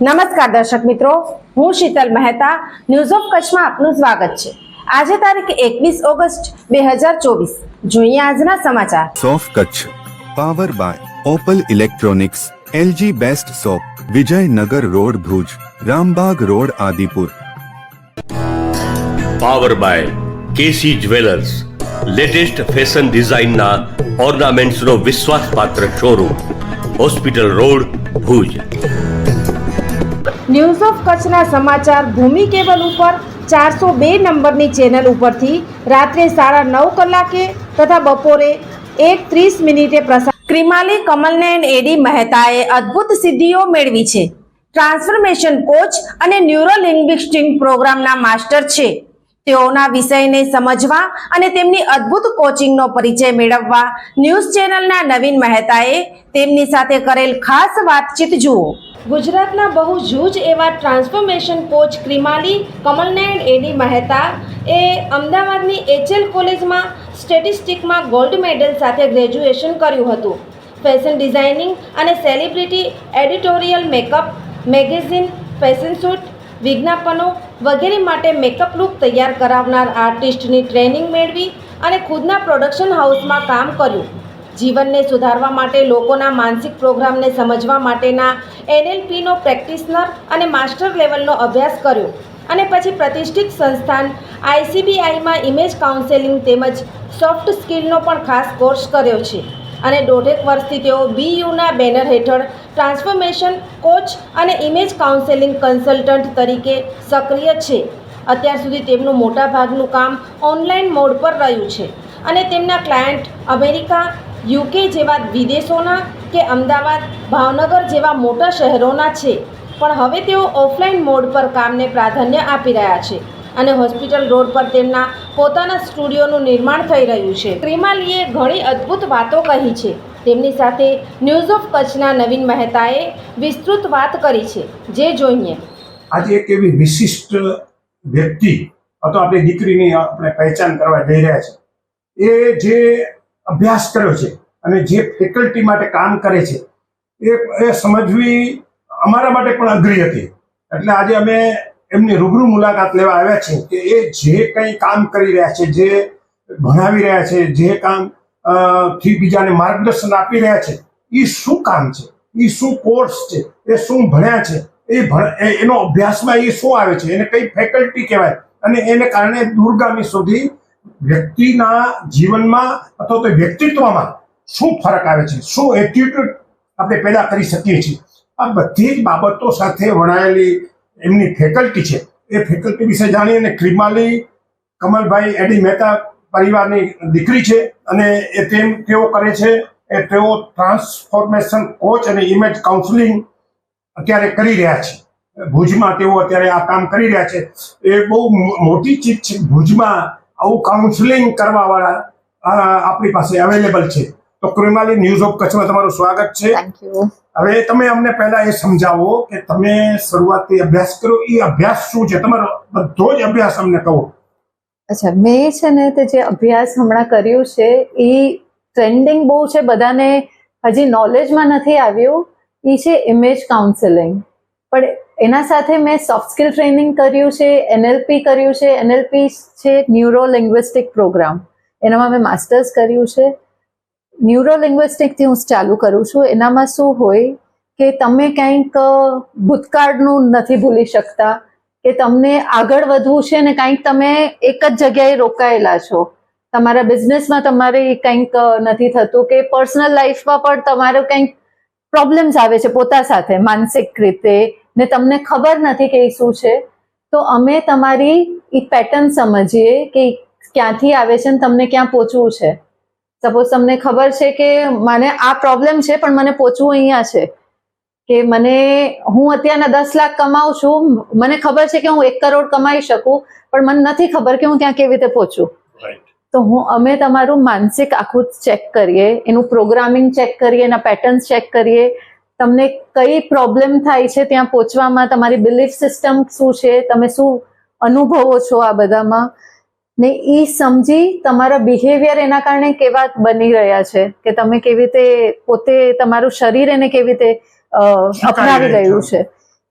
નમસ્કાર દર્શક મિત્રો, હું શીતલ મહેતા. ન્યૂઝ ઓફ કચ્છમાં આપનું સ્વાગત છે. આજે તારીખ 21 ઓગસ્ટ 2024. જોઈએ આજના સમાચાર. સોફ Kutch power by Opal electronics, LG best shop, Vijaynagar road Bhuj, Rambagh road Adipur. Power by KC jewellers, latest fashion ડિઝાઇનના ઓર્નામેન્ટ્સનો વિશ્વાસપાત્ર showroom, hospital road Bhuj. News of કચ્છના સમાચાર ભૂમિ કેબલ ઉપર 402 નંબરની ચેનલ ઉપરથી રાત્રે 9:30 કલાકે તથા બપોરે 1:30 પ્રસાર. ક્રિમાલી કમલનયન એડી મહેતાએ અદ્ભુત સિદ્ધિઓ મેળવી છે. ટ્રાન્સફોર્મેશન કોચ અને ન્યુરો લિંગ્વિસ્ટિક પ્રોગ્રામના માસ્ટર છે. તેઓના વિષયને સમજવા અને તેમની અદ્ભુત કોચિંગનો પરિચય મેળવવા ન્યૂઝ ચેનલના નવીન મહેતાએ તેમની સાથે કરેલ ખાસ વાતચીત જુઓ. ગુજરાતના બહુ જૂજ એવા ટ્રાન્સફોર્મેશન કોચ ક્રિમાલી કમલનયન એડી મહેતા એ અમદાવાદની HL કોલેજમાં સ્ટેટિસ્ટિકમાં ગોલ્ડ મેડલ સાથે ગ્રેજ્યુએશન કર્યું હતું. ફેશન ડિઝાઇનિંગ અને celebrity editorial makeup, magazine, fashion shoot, વિજ્ઞાપનો વગેરે માટે મેકઅપ લુક તૈયાર કરાવનાર આર્ટિસ્ટની ટ્રેનિંગ મેળવી અને ખુદના પ્રોડક્શન હાઉસમાં કામ કર્યું. જીવનને સુધારવા માટે લોકોના માનસિક પ્રોગ્રામને સમજવા માટેના NLPનો પ્રેક્ટિશનર અને માસ્ટર લેવલનો અભ્યાસ કર્યો અને પછી પ્રતિષ્ઠિત સંસ્થાન ICBIમાં ઇમેજ કાઉન્સેલિંગ તેમજ સોફ્ટ સ્કિલનો પણ ખાસ કોર્સ કર્યો છે અને 1.5 વર્ષથી તેઓ BUના બેનર હેઠળ ટ્રાન્સફોર્મેશન કોચ અને ઇમેજ કાઉન્સેલિંગ કન્સલ્ટન્ટ તરીકે સક્રિય છે. અત્યાર સુધી તેમનું મોટાભાગનું કામ ઓનલાઈન મોડ પર રહ્યું છે અને તેમના ક્લાયન્ટ અમેરિકા, UK જેવા વિદેશોના કે અમદાવાદ, ભાવનગર જેવા મોટા શહેરોના છે. પણ હવે તેઓ ઓફલાઈન મોડ પર કામને પ્રાધાન્ય આપી રહ્યા છે અને હોસ્પિટલ રોડ પર તેમના પોતાના સ્ટુડિયોનું નિર્માણ થઈ રહ્યું છે. ક્રિમાલીએ ઘણી અદ્ભુત વાતો કહી છે. તેમની સાથે ન્યૂઝ ઓફ કચ્છના નવીન મહેતાએ વિસ્તૃત વાત કરી છે, જે જોઈએ. આજે એક એવી વિશિષ્ટ વ્યક્તિ અથવા આપણી દીકરીની આપણે પહેચાન કરવા જઈ રહ્યા છે. એ જે અભ્યાસ કર્યો છે અને જે ફેકલ્ટી માટે કામ કરે છે એ સમજવી અમારા માટે પણ અઘરી હતી. એટલે આજે અમે એમની રૂબરૂ મુલાકાત લેવા આવ્યા છીએ કે એ જે કંઈ કામ કરી રહ્યા છે, જે ભણાવી રહ્યા છે, જે કામ થી બીજાને માર્ગદર્શન આપી રહ્યા છે, એ શું કામ છે, એ શું કોર્સ છે, એ શું ભણ્યા છે, એનો અભ્યાસમાં એ શું આવે છે, એને કઈ ફેકલ્ટી કહેવાય અને એને કારણે દૂરગામી સુધી વ્યક્તિના જીવનમાં અથવા તો વ્યક્તિત્વમાં શું ફરક આવે છે, શું એટીટ્યુડ આપણે પેદા કરી શકીએ છીએ, આ બધી જ બાબતો સાથે વણાયેલી એમની ફેકલ્ટી છે. એ ફેકલ્ટી વિશે જાણીએ અને ક્રિમાલી કમલભાઈ એડી મહેતા પરિવારની દીકરી છે અને તેઓ કરે છે તેઓ ટ્રાન્સફોર્મેશન કોચ અને ઇમેજ કાઉન્સેલિંગ અત્યારે કરી રહ્યા છે. ભુજમાં તેઓ અત્યારે આ કામ કરી રહ્યા છે. એ બહુ મોટી ચીજ છે. ભુજમાં આવું કાઉન્સેલિંગ કરવા વાળા આપણી પાસે અવેલેબલ છે. તો ક્રિમાલી, ન્યૂઝ ઓફ કચ્છમાં તમારું સ્વાગત છે. હવે તમે અમને પહેલા એ સમજાવો કે તમે શરૂઆતથી અભ્યાસ કર્યો, એ અભ્યાસ શું છે, તમારો બધો જ અભ્યાસ અમને કહો. અચ્છા, મેં છે ને તે જે અભ્યાસ હમણાં કર્યું છે એ ટ્રેન્ડિંગ બહુ છે, બધાને હજી નોલેજમાં નથી આવ્યું. એ છે ઇમેજ કાઉન્સેલિંગ. પણ એના સાથે મેં સોફ્ટ સ્કિલ ટ્રેનિંગ કર્યું છે, NLP કર્યું છે. NLP છે ન્યુરો લિંગ્વિસ્ટિક પ્રોગ્રામ, એનામાં મેં માસ્ટર્સ કર્યું છે. ન્યુરો લિંગ્વિસ્ટિકથી હું ચાલુ કરું છું. એનામાં શું હોય કે તમે કંઈક ભૂતકાળનું નથી ભૂલી શકતા, કે તમને આગળ વધવું છે ને કંઈક તમે એક જ જગ્યાએ રોકાયેલા છો. તમારા બિઝનેસમાં તમારે કંઈક નથી થતું, કે પર્સનલ લાઈફમાં પણ તમારું કંઈક પ્રોબ્લેમ્સ આવે છે પોતા સાથે માનસિક રીતે ને તમને ખબર નથી કે એ શું છે. તો અમે તમારી એ પેટર્ન સમજીએ કે ક્યાંથી આવે છે ને તમને ક્યાં પહોંચવું છે. સપોઝ તમને ખબર છે કે મને આ પ્રોબ્લેમ છે પણ મને પહોંચવું અહીંયા છે, કે હું અત્યારના 10 લાખ કમાઉં છું, મને ખબર છે કે હું 1 કરોડ કમાઈ શકું, પણ મને નથી ખબર કે હું ત્યાં કેવી રીતે પહોંચું. તો અમે તમારું માનસિક આખું ચેક કરીએ, એનું પ્રોગ્રામિંગ ચેક કરીએ, એના પેટર્ન્સ ચેક કરીએ, તમને કઈ પ્રોબ્લેમ થાય છે ત્યાં પહોંચવામાં, તમારી બિલીફ સિસ્ટમ શું છે, તમે શું અનુભવો છો આ બધામાં, ને એ સમજી તમારા બિહેવિયર એના કારણે કેવા બની રહ્યા છે, કે તમે કેવી રીતે પોતે તમારું શરીર એને કેવી રીતે અપનાવી રહ્યું છે,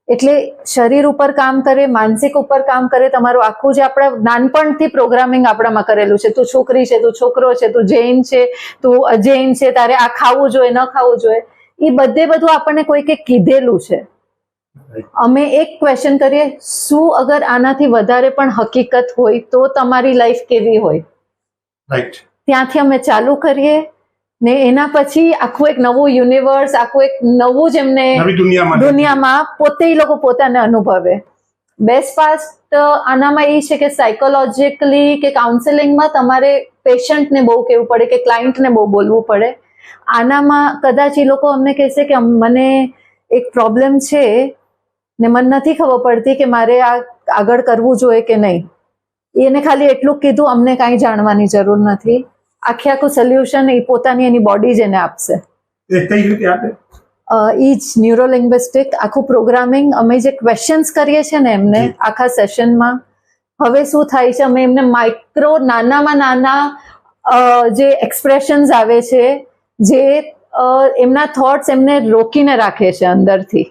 એટલે શરીર ઉપર કામ કરે, માનસિક ઉપર કામ કરે, તમારું આખું જે આપણા નાનપણથી પ્રોગ્રામિંગ આપણામાં કરેલું છે, તું છોકરી છે, તું છોકરો છે, તું જૈન છે, તું અજૈન છે, તારે આ ખાવું જોઈએ, ન ખાવું જોઈએ, એ બધું આપણને કોઈકે કીધેલું છે. અમે એક ક્વેશ્ચન કરીએ, શું અગર આનાથી વધારે પણ હકીકત હોય તો તમારી લાઈફ કેવી હોય? રાઈટ. ત્યાંથી અમે ચાલુ કરીએ ને એના પછી આખું એક નવું યુનિવર્સ, આખું એક નવું જ એમને દુનિયામાં પોતે એ લોકો પોતાને અનુભવે. બેસ્ટ પાર્ટ આનામાં એ છે કે સાયકોલોજીકલી કે કાઉન્સેલિંગમાં તમારે પેશન્ટને બહુ કહેવું પડે કે ક્લાયન્ટને બહુ બોલવું પડે. આનામાં કદાચ એ લોકો અમને કહેશે કે મને એક પ્રોબ્લેમ છે ને મને નથી ખબર પડતી કે મારે આ આગળ કરવું જોઈએ કે નહીં. એને ખાલી એટલું કીધું, અમને કાંઈ જાણવાની જરૂર નથી. આખું સોલ્યુશન એ પોતાની એની બોડી જ એને આપશે. એ કઈ રીતે આપે? એ જ ન્યુરોલિંગ્વિસ્ટિક આખું પ્રોગ્રામિંગ. અમે જે ક્વેશ્ચન્સ કરીએ છીએ ને એમને આખા સેશનમાં, હવે શું થાય છે, અમે એમને માઇક્રો નાનામાં નાના જે એક્સપ્રેશન્સ આવે છે, જે એમના થોટ્સ એમને રોકીને રાખે છે અંદરથી.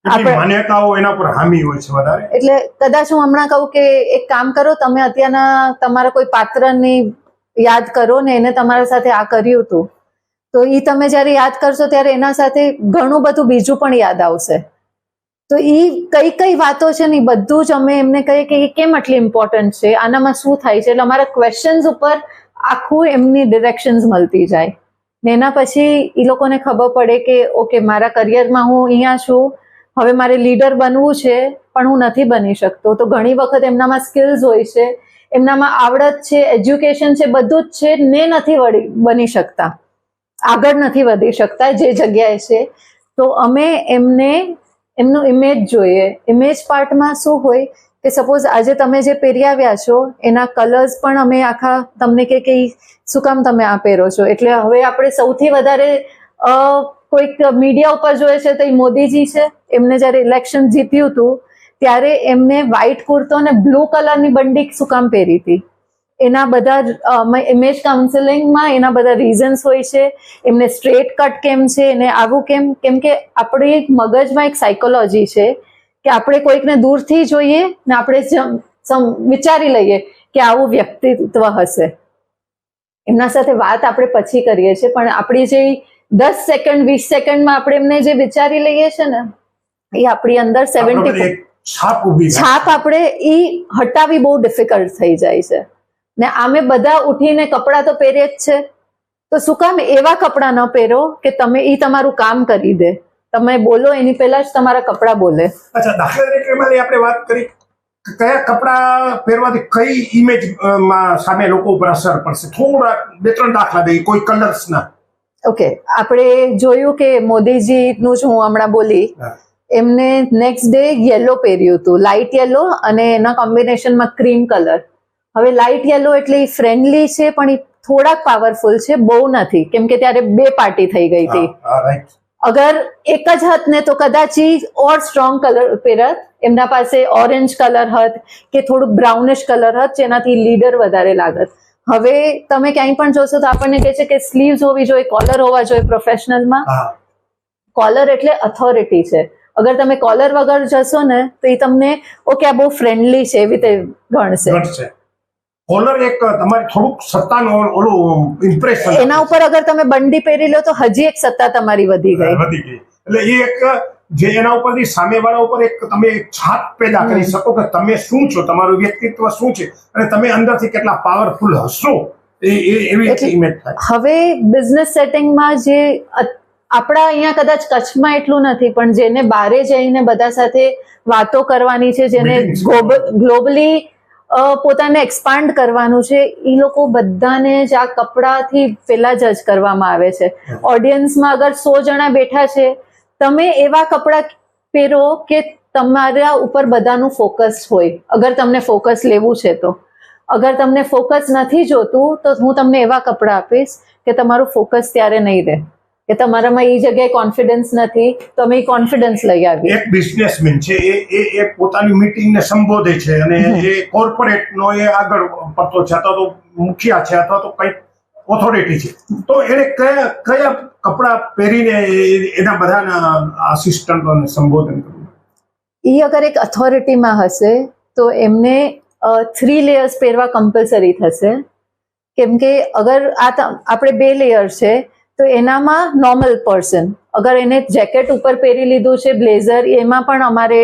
માન્યતાઓ એના પર હામી હોય છે વધારે. એટલે કદાચ હું હમણાં કહું કે એક કામ કરો, તમે અત્યારના તમારા કોઈ પાત્રની યાદ કરો ને એને તમારા સાથે આ કર્યું હતું, તો એ તમે જ્યારે યાદ કરશો ત્યારે એના સાથે ઘણું બધું બીજું પણ યાદ આવશે. તો એ કઈ વાતો છે ને એ બધું જ અમે એમને કહીએ કે એ કેમ આટલી ઇમ્પોર્ટન્ટ છે, આનામાં શું થાય છે. એટલે અમારા ક્વેશ્ચન્સ ઉપર આખું એમની ડિરેક્શન્સ મળતી જાય ને એના પછી એ લોકોને ખબર પડે કે ઓકે, મારા કરિયરમાં હું અહીંયા છું, હવે મારે લીડર બનવું છે પણ હું નથી બની શકતો. તો ઘણી વખત એમનામાં સ્કિલ્સ હોય છે, એમનામાં આવડત છે, એજ્યુકેશન છે, બધું જ છે ને નથી બની શકતા, આગળ નથી વધી શકતા જે જગ્યાએ છે. તો અમે એમનું ઇમેજ જોઈએ. ઇમેજ પાર્ટમાં શું હોય કે સપોઝ આજે તમે જે પહેરી આવ્યા છો એના કલર્સ પણ અમે આખા તમને કે શું કામ તમે આ પહેરો છો. એટલે હવે આપણે સૌથી વધારે કોઈક મીડિયા ઉપર જોઈએ છે તો એ મોદીજી છે. એમને જ્યારે ઇલેક્શન જીત્યું હતું ત્યારે એમને વ્હાઈટ કુર્તો અને બ્લુ કલરની બંડી શું કામ પહેરી હતી. એના બધા ઇમેજ કાઉન્સેલિંગમાં એના બધા રીઝન્સ હોય છે. એમને સ્ટ્રેટ કટ કેમ છે, એને આવું કેમ કે આપણી મગજમાં એક સાયકોલોજી છે કે આપણે કોઈકને દૂરથી જોઈએ ને આપણે વિચારી લઈએ કે આવું વ્યક્તિત્વ હશે. એમના સાથે વાત આપણે પછી કરીએ છીએ, પણ આપણી જે 10 સેકન્ડ 20 સેકન્ડમાં આપણે એમને જે વિચારી લઈએ છીએ ને એ આપણી અંદર 70 છાપ આપણે એ હટાવી બહુ ડિફિકલ્ટ થઈ જાય છે. ને આમે બધા ઉઠીને કપડાં તો પહેરે જ છે, તો શું કામ એવા કપડાં ન પહેરો કે તમે એ તમારું કામ કરી દે. તમે બોલો એની પહેલા જ તમારા કપડાં બોલે. અચ્છા, દાખલા તરીકે આપણે વાત કરી કયા કપડાં પહેરવાથી કઈ ઇમેજ સામે લોકો ઉપર અસર પડશે, થોડા 2-3 દાખલા દઈએ, કોઈ કલર્સના. ઓકે, આપણે જોયું કે મોદીજીનું જ હું હમણાં બોલી, એમને નેક્સ્ટ ડે યેલો પહેર્યું હતું, લાઇટ યેલો અને એના કોમ્બિનેશનમાં ક્રીમ કલર. હવે લાઇટ યેલો એટલે એ ફ્રેન્ડલી છે પણ એ થોડાક પાવરફુલ છે, બહુ નથી, કેમ કે ત્યારે 2 પાર્ટી થઈ ગઈ હતી. અગર એક જ હત ને તો કદાચ ઓર સ્ટ્રોંગ કલર પહેરત. એમના પાસે ઓરેન્જ કલર હત કે થોડુંક બ્રાઉનિશ કલર હત જેનાથી લીડર વધારે લાગત. હવે તમે ક્યાંય પણ જોશો તો આપણને કહે છે કે સ્લીવ્સ હોવી જોઈએ, કોલર હોવા જોઈએ. પ્રોફેશનલમાં કોલર એટલે ઓથોરિટી છે. અગર તમે કોલર વગર જશો ને તો એ તમને ઓકે આ બહુ ફ્રેન્ડલી છે એવી રીતે ગણશે. કોલર એક તમારી થોડુંક સત્તાનું ઓલું ઇમ્પ્રેશન. એના ઉપર અગર તમે બંડી પહેરી લો તો હજી એક સત્તા તમારી વધી ગઈ. એટલે એ એક જે એના ઉપરથી સામેવાળા ઉપર એક તમે છાપ પેદા કરી શકો કે તમે શું છો, તમારું વ્યક્તિત્વ શું છે અને તમે અંદરથી કેટલા પાવરફુલ હશો, એવી ઇમેજ થાય. હવે બિઝનેસ સેટિંગમાં જે આપણા અહીંયા કદાચ કચ્છમાં એટલું નથી, પણ જેને બહારે જઈને બધા સાથે વાતો કરવાની છે, જેને ગ્લોબલી પોતાને એક્સપાન્ડ કરવાનું છે, એ લોકો બધાને જ આ કપડાથી પહેલા જજ કરવામાં આવે છે. ઓડિયન્સમાં અગર 100 જણા બેઠા છે, તમે એવા કપડાં પહેરો કે તમારા ઉપર બધાનું ફોકસ હોય. અગર તમને ફોકસ લેવું છે તો. અગર તમને ફોકસ નથી જોતું તો હું તમને એવા કપડાં આપીશ કે તમારું ફોકસ ત્યારે નહીં રહે, કે તમારામાં એ જગ્યાએ કોન્ફિડન્સ નથી તો અમે એ કોન્ફિડન્સ લઈ આવીએ. એક બિઝનેસમેન છે, એ પોતાની મીટિંગને સંબોધે છે અને એ કોર્પોરેટનો એ આગળ પડતો છે, અથવા તો મુખિયા છે, અથવા તો કંઈક ઓથોરિટી છે, તો એને કયા કપડાં પહેરીને એના બધાના આસિસ્ટન્ટોને સંબોધન કરવું? એ અગર એક ઓથોરિટીમાં હશે તો એમને 3 લેયર્સ પહેરવા કમ્પલસરી થશે, કેમ કે અગર આપણે 2 લેયર છે તો એનામાં નોર્મલ પર્સન, અગર એને જેકેટ ઉપર પહેરી લીધું છે, બ્લેઝર, એમાં પણ અમારે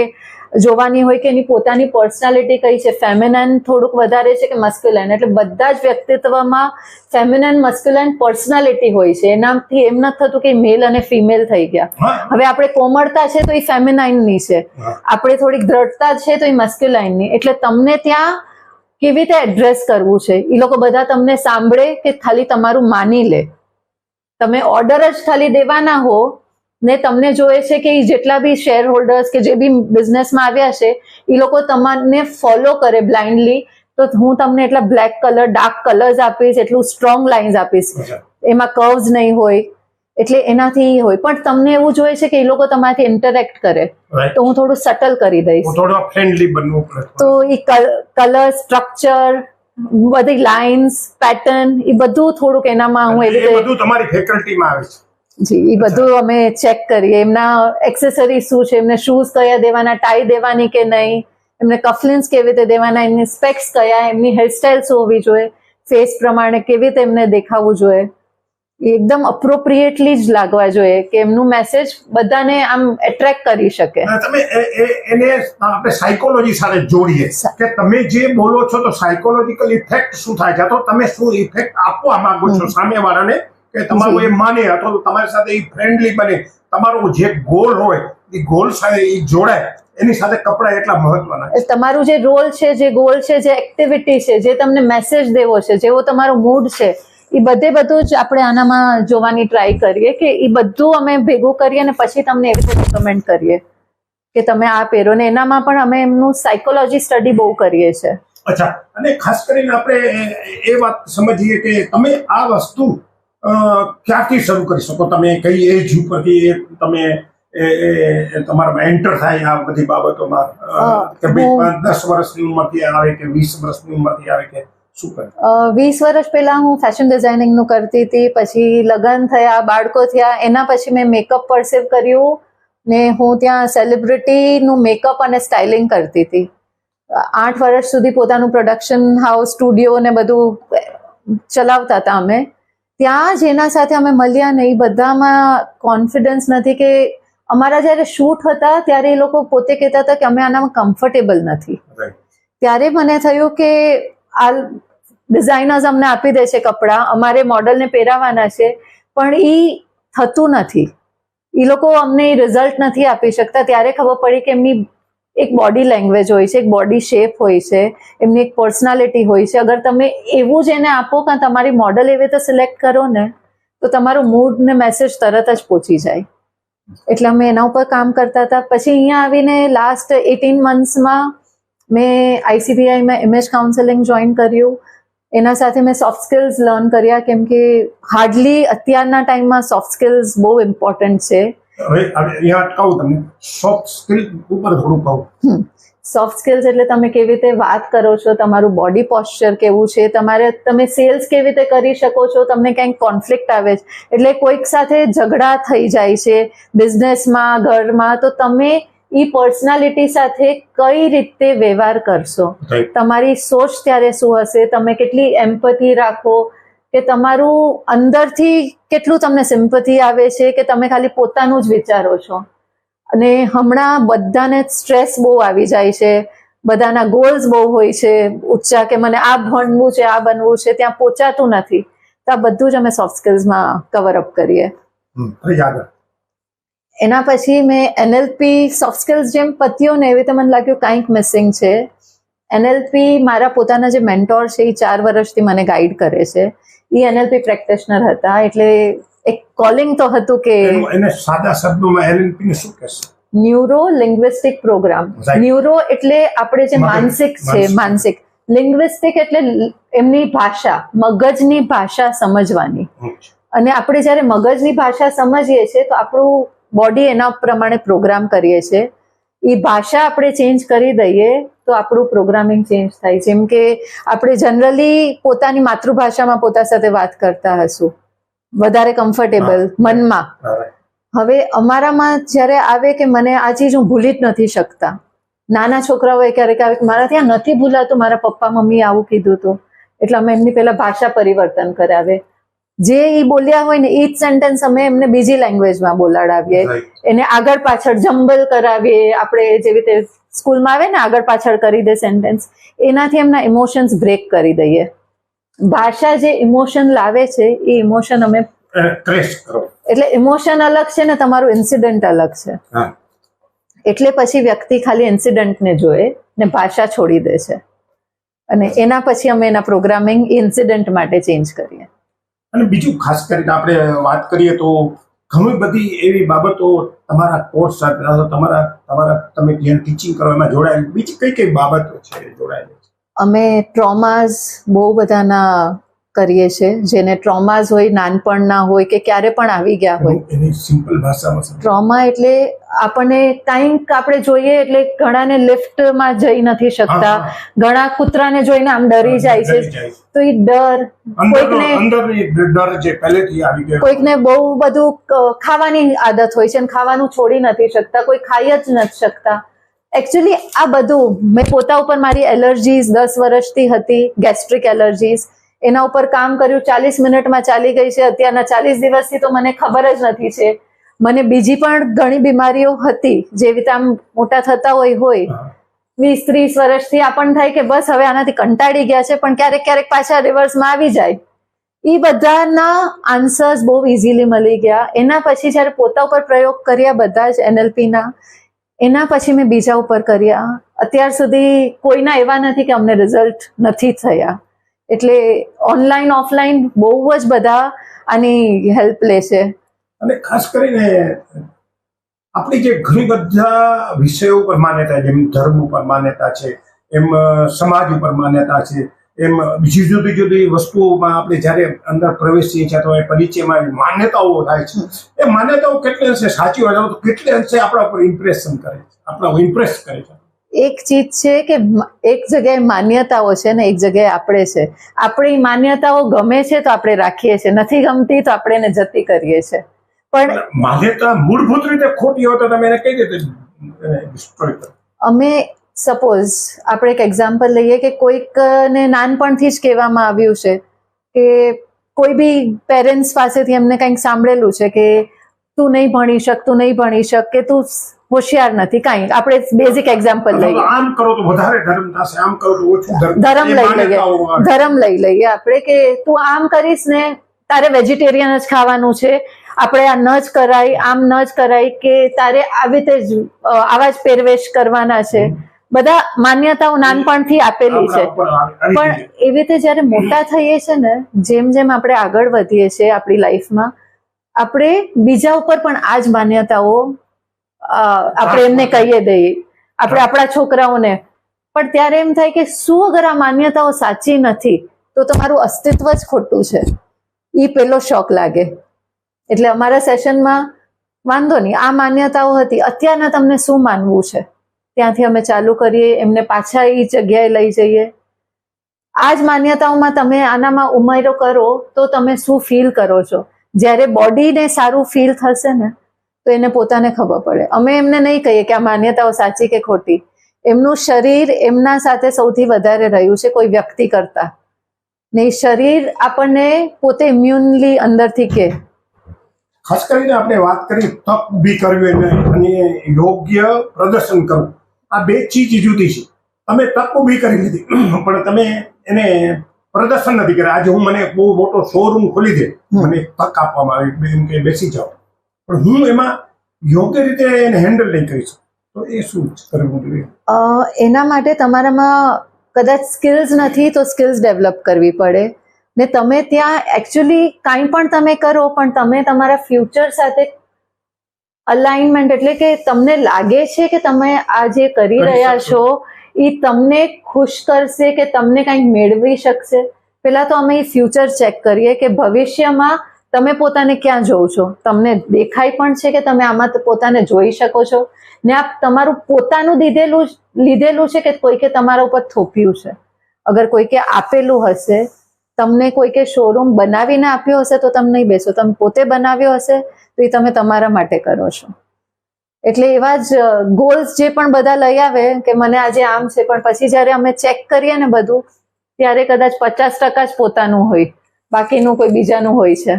જોવાની હોય કે એની પોતાની પર્સનાલિટી કઈ છે, ફેમિનાઇન થોડુંક વધારે છે કે મસ્ક્યુલાઇન. એટલે બધા જ વ્યક્તિત્વમાં ફેમિનાઇન મસ્ક્યુલાઇન પર્સનાલિટી હોય છે. એનાથી એમ નથી થતું કે મેલ અને ફિમેલ થઈ ગયા. હવે આપણે કોમળતા છે તો એ ફેમિનાઇનની છે, આપણે થોડીક દ્રઢતા છે તો એ મસ્ક્યુલાઇનની. એટલે તમને ત્યાં કેવી રીતે એડ્રેસ કરવું છે, એ લોકો બધા તમને સાંભળે કે ખાલી તમારું માની લે. તમે ઓર્ડર જ ખાલી દેવાના હો ને તમને જોઈએ છે કે જેટલા બી શેર હોલ્ડર્સ કે જે બી બિઝનેસમાં આવ્યા છે એ લોકો તમને ફોલો કરે બ્લાઇન્ડલી, તો હું તમને એટલા બ્લેક કલર, ડાર્ક કલર્સ આપીશ, એટલું સ્ટ્રોંગ લાઇન્સ આપીશ, એમાં કર્વ્સ નહીં હોય. એટલે એનાથી હોય. પણ તમને એવું જોઈએ છે કે એ લોકો તમારાથી ઇન્ટરેક્ટ કરે તો હું થોડું સટલ કરી દઈશ, થોડું ફ્રેન્ડલી બનવું પડે. તો એ કલર, સ્ટ્રક્ચર, બધી લાઇન્સ, પેટર્ન, એ બધું થોડુંક એનામાં હું એવી રીતે બધું તમારી ફેકલ્ટીમાં આવે છે. જી, એ બધું અમે ચેક કરીએ. એમના એક્સેસરીઝ શું છે, એમને શૂઝ કયા દેવાના, ટાઈ દેવાની કે નહીં, એમને કફલિન્સ કેવી રીતે દેવાના, એમની સ્પેક્સ કયા, એમની હેરસ્ટાઇલ શું હોવી જોઈએ, ફેસ પ્રમાણે કેવી રીતે એમને દેખાવું જોઈએ, એકદમ અપ્રોપ્રિએટલી જ લાગવા જોઈએ કે એમનું મેસેજ બધાને આમ એટ્રેક્ટ કરી શકે. તમે એને આપણે સાયકોલોજી સાથે જોડીએ કે તમે જે બોલો છો તો સાયકોલોજીકલ ઇફેક્ટ શું થાય છે, તો તમે શું ઇફેક્ટ આપવા માંગો છો સામેવાળાને કે તમારું એ માને અથવા તો તમારી સાથે એ ફ્રેન્ડલી બને, તમારો જે ગોલ હોય એ ગોલ સાથે એ જોડાય, એની સાથે કપડા એટલા મહત્વના છે. તમારું જે રોલ છે, જે ગોલ છે, જે એક્ટિવિટી છે, જે તમને મેસેજ દેવો છે, જેવો તમારો મૂડ છે, એ બધું જ આપણે આનામાં જોવાની ટ્રાય કરીએ કે એ બધું અમે ભેગું કરીએ અને પછી તમને એવી રીતે રેકમેન્ડ કરીએ કે તમે આ પહેરો. ને એનામાં પણ અમે એમનું સાયકોલોજી સ્ટડી બહુ કરીએ છીએ. અચ્છા, અને ખાસ કરીને આપણે એ વાત સમજીએ કે તમે આ વસ્તુ ક્યાંથી શરૂ કરી શકો, તમે કઈ એજ ઉપરથી તમે તમારા એન્ટર થાય આ બધી બાબતોમાં, કે 10 વર્ષની ઉંમરથી આવે કે 20 વર્ષની ઉંમરથી આવે કે શું કરે? 20 વર્ષ પહેલા હું ફેશન ડિઝાઇનિંગનું કરતી હતી, પછી લગ્ન થયા, બાળકો થયા, એના પછી મેં મેકઅપ પરસીવ કર્યું ને હું ત્યાં સેલિબ્રિટીનું મેકઅપ અને સ્ટાઇલિંગ કરતી હતી. 8 વર્ષ સુધી પોતાનું પ્રોડક્શન હાઉસ, સ્ટુડિયો ને બધું ચલાવતા હતા અમે. ત્યાં જેના સાથે અમે મળ્યા ને એ બધામાં કોન્ફિડન્સ નથી કે અમારા જ્યારે શૂટ હતા ત્યારે એ લોકો પોતે કહેતા હતા કે અમે આનામાં કમ્ફર્ટેબલ નથી. ત્યારે મને થયું કે આ ડિઝાઇનર્સ અમને આપી દે છે કપડાં, અમારે મોડલને પહેરાવાના છે, પણ એ થતું નથી, એ લોકો અમને રિઝલ્ટ નથી આપી શકતા. ત્યારે ખબર પડી કે એમની એક બોડી લેંગ્વેજ હોય છે, એક બોડી શેપ હોય છે, એમની એક પર્સનાલિટી હોય છે. અગર તમે એવું જ એને આપો કે તમારી મોડલ એવી રીતે સિલેક્ટ કરો ને તો તમારું મૂડ ને મેસેજ તરત જ પહોંચી જાય. એટલે અમે એના ઉપર કામ કરતા હતા. પછી અહીંયા આવીને લાસ્ટ 18 મંથ્સમાં મેં ICBIમાં ઇમેજ કાઉન્સેલિંગ જોઈન કર્યું. એના સાથે મેં સોફ્ટ સ્કિલ્સ લર્ન કર્યા, કેમ કે હાર્ડલી અત્યારના ટાઈમમાં સોફ્ટ સ્કિલ્સ બહુ ઇમ્પોર્ટન્ટ છે. હવે અહીંયા અટકાવું તમને, સોફ્ટ સ્કિલ ઉપર થોડું કહું. સોફ્ટ સ્કિલ્સ એટલે તમે કેવી રીતે વાત કરો છો, તમારું બોડી પોસ્ચર કેવું છે, તમે સેલ્સ કેવી રીતે કરી શકો છો, તમને ક્યાંક કોન્ફ્લિક્ટ આવે છે, એટલે કોઈક સાથે ઝઘડા થઈ જાય છે બિઝનેસમાં, ઘરમાં, તો તમે એ પર્સનાલિટી સાથે કઈ રીતે વ્યવહાર કરશો, તમારી સોચ ત્યારે શું હશે, તમે કેટલી એમ્પથી રાખો, કે તમારું અંદરથી કેટલું તમને સિમ્પથી આવે છે, કે તમે ખાલી પોતાનું જ વિચારો છો. અને હમણાં બધાને સ્ટ્રેસ બહુ આવી જાય છે, બધાના ગોલ્સ બહુ હોય છે ઊંચા, કે મને આ ભણવું છે, આ બનવું છે, ત્યાં પહોંચાતું નથી. તો આ બધું જ અમે સોફ્ટ સ્કિલ્સમાં કવર અપ કરીએ. એના પછી મેં NLP સોફ્ટ સ્કિલ્સ જેમ પત્યો ને એવી રીતે મને લાગ્યું કંઈક મિસિંગ છે. NLP મારા પોતાના જે મેન્ટોર છે એ 4 વર્ષથી મને ગાઈડ કરે છે. એ NLP પ્રેક્ટિશનર હતા, એટલે એક કોલિંગ તો હતું કે એને સાદા શબ્દોમાં NLP ને શું કહેશે? Neuro linguistic programme. ન્યુરો એટલે આપણે જે માનસિક છે, માનસિક. લિંગ્વિસ્ટિક એટલે એમની ભાષા, મગજની ભાષા સમજવાની. અને આપણે જ્યારે મગજની ભાષા સમજીએ છીએ તો આપણું બોડી એના પ્રમાણે પ્રોગ્રામ કરીએ છીએ. એ ભાષા આપણે ચેન્જ કરી દઈએ તો આપણું પ્રોગ્રામિંગ ચેન્જ થાય. જેમ કે આપણે જનરલી પોતાની માતૃભાષામાં પોતા સાથે વાત કરતા હશું, વધારે કમ્ફર્ટેબલ મનમાં. હવે અમારામાં જ્યારે આવે કે મને આ ચીજ હું ભૂલી જ નથી શકતા, નાના છોકરાઓએ ક્યારેક આવે કે મારા ત્યાં નથી ભૂલાતું, મારા પપ્પા મમ્મીએ આવું કીધું હતું, એટલે અમે એમની પહેલા ભાષા પરિવર્તન કરાવે. જે એ બોલ્યા હોય ને એ જ સેન્ટેન્સ અમે એમને બીજી લેંગ્વેજમાં બોલાડાવીએ, એને આગળ પાછળ જમ્બલ કરાવીએ. આપણે જેવી રીતે સ્કૂલમાં આવે ને આગળ પાછળ કરી દે સેન્ટેન્સ, એનાથી એમના ઇમોશન્સ બ્રેક કરી દઈએ. ભાષા જે ઇમોશન લાવે છે એ ઇમોશન અમે ટ્રેસ કરો. એટલે ઇમોશન અલગ છે ને તમારું ઇન્સિડન્ટ અલગ છે. એટલે પછી વ્યક્તિ ખાલી ઇન્સિડન્ટને જોએ ને ભાષા છોડી દે છે, અને એના પછી અમે એના પ્રોગ્રામિંગ ઇન્સિડન્ટ માટે ચેન્જ કરીએ. અને બીજું ખાસ કરીને આપણે વાત કરીએ તો ઘણી બધી એવી બાબતો તમારા કોર્સ સાથે તમે જ્યાં ટીચિંગ કરો એમાં જોડાયેલી બીજી કઈ કઈ બાબતો છે જોડાયેલી? અમે ટ્રોમાઝ બહુ બધાના કરીએ છીએ, જેને ટ્રોમાઝ હોય, નાનપણના હોય કે ક્યારે પણ આવી ગયા હોય. એની સિમ્પલ ભાષામાં ટ્રોમા એટલે આપણને કંઈક આપણે જોઈએ એટલે ઘણાને લિફ્ટમાં જઈ નથી શકતા, ઘણા કૂતરાને જોઈને આમ ડરી જાય છે, તો એ ડર કોઈકને બહુ બધું ખાવાની આદત હોય છે અને ખાવાનું છોડી નથી શકતા, કોઈ ખાઈ જ નથી શકતા. એકચ્યુઅલી આ બધું મેં પોતા ઉપર મારી એલર્જીઝ 10 વર્ષથી હતી, ગેસ્ટ્રિક એલર્જીઝ, એના ઉપર કામ કર્યું, 40 મિનિટમાં ચાલી ગઈ છે. અત્યારના 40 દિવસથી તો મને ખબર જ નથી છે. મને બીજી પણ ઘણી બીમારીઓ હતી, જેવી રીતે આમ મોટા થતા હોય 20-30 વર્ષથી આપણને થાય કે બસ હવે આનાથી કંટાળી ગયા છે, પણ ક્યારેક ક્યારેક પાછા રિવર્સમાં આવી જાય. એ બધાના આન્સર્સ બહુ ઇઝીલી મળી ગયા. એના પછી જ્યારે પોતા ઉપર પ્રયોગ કર્યા બધા જ NLPના, એના પછી મેં બીજા ઉપર કર્યા. અત્યાર સુધી કોઈના એવા નથી કે અમને રિઝલ્ટ નથી થયા. એટલે ઓનલાઈન ઓફલાઈન બહુ જ બધા આની હેલ્પ લે છે. અને ખાસ કરીને આપણી જે ઘણી બધા વિષયો ઉપર માન્યતા, જેમ ધર્મ ઉપર માન્યતા છે, એમ સમાજ ઉપર માન્યતા છે, એમ બીજી જુદી જુદી વસ્તુઓમાં આપણે જ્યારે અંદર પ્રવેશીએ છીએ તો એ પરિચયમાં માન્યતાઓ થાય છે. એ માન્યતાઓ કેટલી અંશે સાચી હોય તો કેટલી અંશે આપણા ઉપર ઇમ્પ્રેશન કરે છે, આપણા ઇમ્પ્રેસ કરે છે. એક ચીજ છે કે એક જગ્યાએ માન્યતાઓ છે ને એક જગ્યાએ આપણે છે. આપણી માન્યતાઓ ગમે છે તો આપણે રાખીએ છીએ, નથી ગમતી તો આપણે એને જતી કરીએ છીએ. પણ માન્યતા મૂળભૂત રીતે ખોટી હોય તો તમે એને કઈ રીતે ડિસ્ટ્રોય કરો? અમે સપોઝ આપણે એક એક્ઝામ્પલ લઈએ કે કોઈકને નાનપણથી જ કહેવામાં આવ્યું છે કે કોઈ બી પેરેન્ટ્સ પાસેથી એમને કંઈક સાંભળેલું છે કે તું નહીં ભણી શક, તું નહીં ભણી શક, કે તું હોશિયાર નથી, કાંઈ આપણે બેઝિક એક્ઝામ્પલ લઈએ. આમ કરો તો વધારે ધર્મ થશે, આમ કરો તો ઓછું ધર્મ લઈ લઈએ આપણે કે તું આમ કરીશ ને તારે વેજીટેરિયન જ ખાવાનું છે, આપણે આ ન જ કરાય, આમ ન જ કરાય, કે તારે આવી રીતે જ આવા જ પહેરવેશ કરવાના છે. બધા માન્યતાઓ નાનપણથી આપેલી છે. પણ એવી રીતે જયારે મોટા થઈએ છે ને, જેમ જેમ આપણે આગળ વધીએ છીએ આપણી લાઈફમાં, આપણે બીજા ઉપર પણ આ જ માન્યતાઓ આપણે એમને કહીએ દઈએ, આપણે આપણા છોકરાઓને. પણ ત્યારે એમ થાય કે શું અગર આ માન્યતાઓ સાચી નથી તો તમારું અસ્તિત્વ જ ખોટું છે. એ પેલો શોક લાગે. એટલે અમારા સેશનમાં વાંધો નહીં, આ માન્યતાઓ હતી, અત્યારના તમને શું માનવું છે, ત્યાંથી અમે ચાલુ કરીએ, એમને પાછા એ જગ્યાએ લઈ જઈએ. આ જ માન્યતાઓમાં તમે આનામાં ઉમેરો કરો તો તમે શું ફીલ કરો છો. જ્યારે બોડીને સારું ફીલ થશે ને તો એને પોતાને ખબર પડે. અમે એમને નહીં કહીએ કે આ માન્યતાઓ સાચી કે ખોટી. એમનું શરીર એમના સાથે સૌથી વધારે રહ્યું છે કોઈ વ્યક્તિ કરતા. ને શરીર આપણને પોતે ઇમ્યુનલી અંદરથી કે. ખાસ કરીને આપણે વાત કરી તક ઊભી કરવી અને યોગ્ય પ્રદર્શન કરવું, આ બે ચીજ જુદી છે. તમે તક ઊભી કરી લીધી પણ તમે એને પ્રદર્શન નથી કર્યા. આજે હું મને બહુ મોટો શોરૂમ ખોલી દે, મને તક આપવામાં આવી એમ કે બેસી જાઓ, પણ હું એમાં યોગ્ય રીતે એને હેન્ડલ નહીં કરી શકું, તો એ શું કરવું જોઈએ? એના માટે તમારામાં કદાચ સ્કિલ્સ નથી તો સ્કિલ્સ ડેવલપ કરવી પડે. ને તમે ત્યાં એકચ્યુઅલી કાંઈ પણ તમે કરો પણ તમે તમારા ફ્યુચર સાથે અલાઇનમેન્ટ, એટલે કે તમને લાગે છે કે તમે આ જે કરી રહ્યા છો એ તમને ખુશ કરશે કે તમને કંઈક મેળવી શકશે. પહેલા તો અમે એ ફ્યુચર ચેક કરીએ કે ભવિષ્યમાં તમે પોતાને ક્યાં જોવો છો, તમને દેખાય પણ છે કે તમે આમાં પોતાને જોઈ શકો છો, ને આ તમારું પોતાનું લીધેલું છે કે કોઈકે તમારા ઉપર થોપ્યું છે. અગર કોઈકે આપેલું હશે, તમને કોઈકે શોરૂમ બનાવીને આપ્યો હશે તો તમે નહીં બેસો, તમે પોતે બનાવ્યો હશે તો એ તમે તમારા માટે કરો છો. એટલે એવા જ ગોલ્સ જે પણ બધા લઈ આવે કે મને આજે આમ છે, પણ પછી જ્યારે અમે ચેક કરીએ ને બધું, ત્યારે કદાચ 50% જ પોતાનું હોય, બાકીનું કોઈ બીજાનું હોય છે.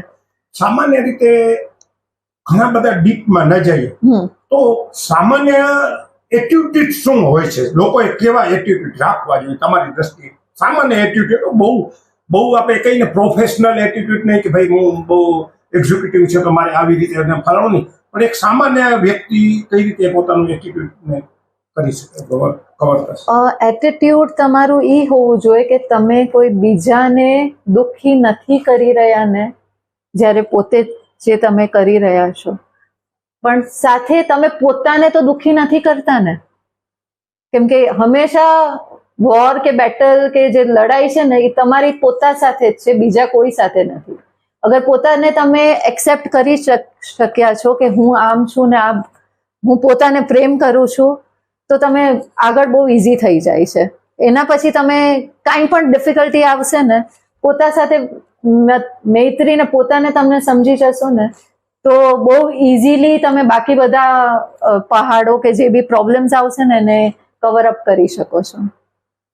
સામાન્ય રીતે ઘણા બધા ડીપમાં ન જઈએ તો સામાન્ય એટીટ્યુડ શું હોય છે? લોકોએ કેવા એટીટ્યુડ રાખવા જોઈએ તમારી દ્રષ્ટિએ? સામાન્ય એટીટ્યુડ બહુ આપણે કહીને પ્રોફેશનલ એટીટ્યુડ નહીં કે ભાઈ હું બહુ એક્ઝિક્યુટિવ છે તો મારે આવી રીતે ફલાણું નહીં, પણ એક સામાન્ય વ્યક્તિ કઈ રીતે પોતાનું એટીટ્યુડને કરી શકે, કવર કરશે? એટીટ્યુડ તમારું એ હોવું જોઈએ કે તમે કોઈ બીજાને દુઃખી નથી કરી રહ્યા ને, જ્યારે પોતે જે તમે કરી રહ્યા છો, પણ સાથે તમે પોતાને તો દુઃખી નથી કરતા ને. કેમ કે હંમેશા વોર કે બેટલ કે જે લડાઈ છે ને એ તમારી પોતા સાથે જ છે, બીજા કોઈ સાથે નથી. અગર પોતાને તમે એક્સેપ્ટ કરી શક્યા છો કે હું આમ છું ને આ હું પોતાને પ્રેમ કરું છું, તો તમે આગળ બહુ ઇઝી થઈ જાય છે. એના પછી તમે કાંઈ પણ ડિફિકલ્ટી આવશે ને, પોતા સાથે મૈત્રીને પોતાને તમને સમજી જશો ને, તો બહુ ઇઝીલી તમે બાકી બધા પહાડો કે જે બી પ્રોબ્લેમ્સ આવશે ને એને કવર અપ કરી શકો છો.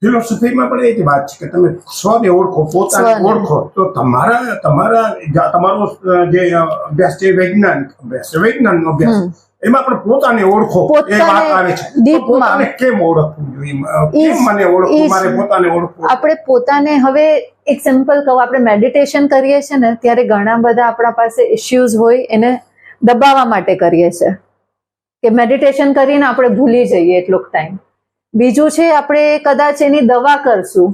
ફિલોસોફીમાં પણ એ જ વાત છે કે તમે સ્વને ઓળખો, પોતાને ઓળખો. તો તમારો જે અભ્યાસ છે વૈજ્ઞાનિક અભ્યાસ છે, વૈજ્ઞાનિકનો અભ્યાસ, એમાં પણ પોતાને ઓળખો એ વાત આવે છે. પોતાને કેમ ઓળખવું જોઈએ? કેમ મને ઓળખવું, મારે પોતાને ઓળખવું? આપણે પોતાને, હવે એક સિમ્પલ કહું, આપણે મેડિટેશન કરીએ છીએ ને ત્યારે ઘણા બધા આપણા પાસે ઇશ્યુઝ હોય, એને દબાવવા માટે કરીએ છીએ કે મેડિટેશન કરીને આપણે ભૂલી જઈએ એટલોક ટાઈમ. બીજું છે આપણે કદાચ એની દવા કરશું,